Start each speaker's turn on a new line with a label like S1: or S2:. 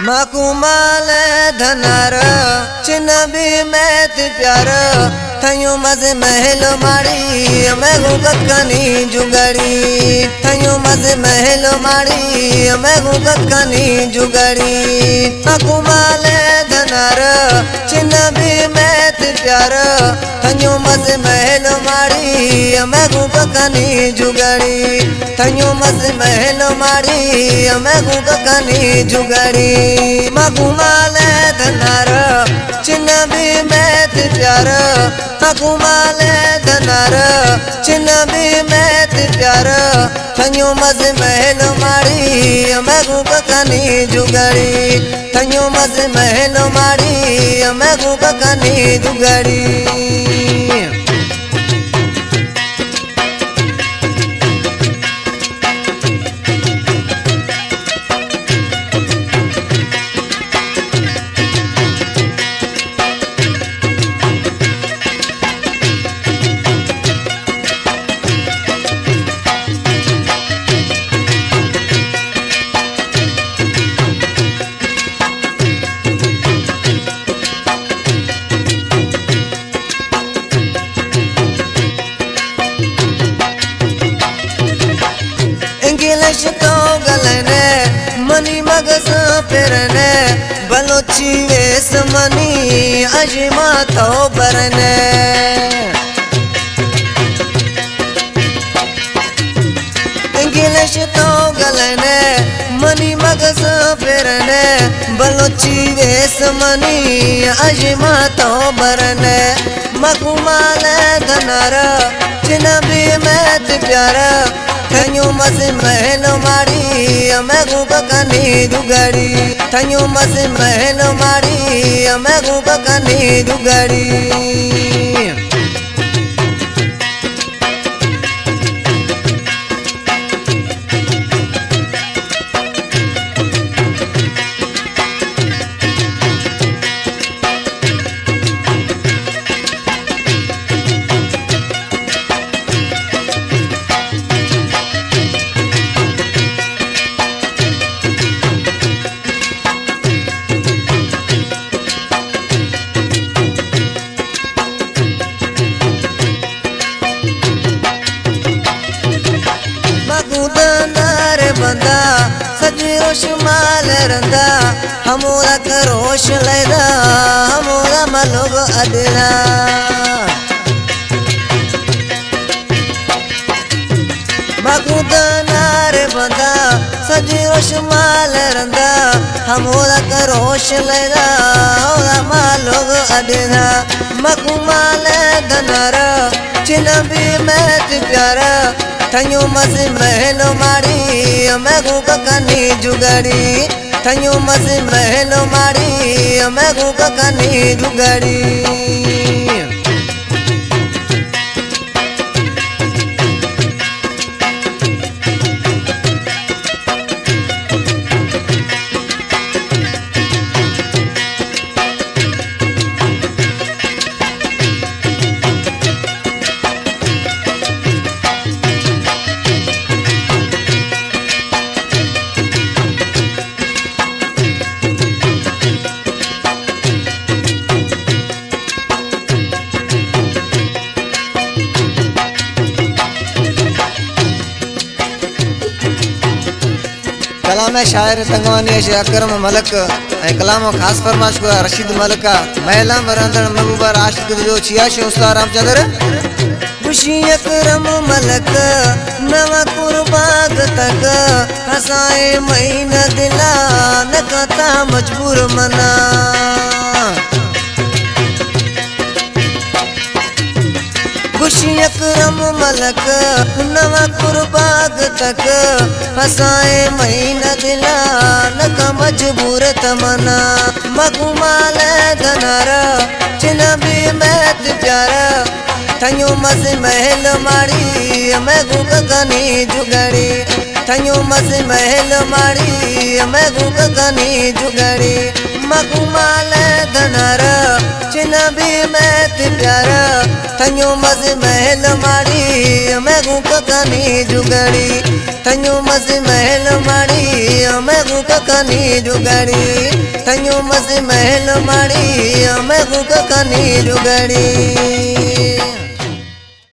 S1: मकुमाल धनार चिन्ह मैत प्यार थयो मज महल माड़ी मैं गुगत कनी जुगड़ी थयो मज महल माड़ी मैं गुगत कनी जुगड़ी मकुमाल धनार चिन्ह मैत प्यार थयो मज महल माड़ी मैं गुगत कनी जुगड़ी थयो मज महल माड़ी मैं गुगत कनी जुगड़ी मकुमाल धनार चिन्ह मैत प्यार मकुमाल धनार चिन्ह मैत प्यार थयो मज महल माड़ी मैं गुगत कनी जुगड़ी थयो मज महल माड़ी मैं गुगत कनी जुगड़ी इंग्लिश तो गलने मनी मगज फिरने बलोची वेस मनी अजमा तो बरने इंग्लिश तो गलने मनी मगज फिरने बलोची वेस मनी अजमा तो बरने मकुमाल धनार चिन्ह मैत प्यारा थयो मज महल माड़ी मैं गुगत कनी जुगड़ी थयो मज महल माड़ी मैं गुगत कनी जुगड़ी बंदा सजरो शुमाल रंदा हमोरा करोश लेदा हमोरा मलोग अदरा मगुदनार बंदा सजरो शुमाल रंदा हमोरा करोश लेदा हमोरा मलोग अदरा मकुमाल धनार चिन्ह मैत प्यारा थयो मज महल माड़ी मैं गुगत कनी जुगड़ी थयो मज महल माड़ी मैं गुगत कनी जुगड़ी कलाम शायर तंगवानी अकरम मलक कलाम खास फरमाश को रशीद मलका महिला मरंदड़ महबूबा राशिद जो छियाशी उस्ताद रामचंद्र खुशी अकरम मलक नवा कुर्बाग तक हसाए महीना दिला न कता मजबूर मना खुशी अकरम मलक नवा कुर्बाग तक फसाए महीना दिला नका मजबूर तमना मकुमाल धनार चिन्ह मैत प्यारा थयो मज महल माड़ी मैं गुगत कनी जुगड़ी थयो मज महल माड़ी मैं गुगत कनी जुगड़ी मकुमाल धनार चिन्ह भी मैथ प्यार थन्यो मज महल माड़ी मैं गु ककनी जुगड़ी थन्यो मज महल माड़ी मैं गु ककनी जुगड़ी थन्यो मज महल माड़ी मैं गु ककनी जुगड़ी।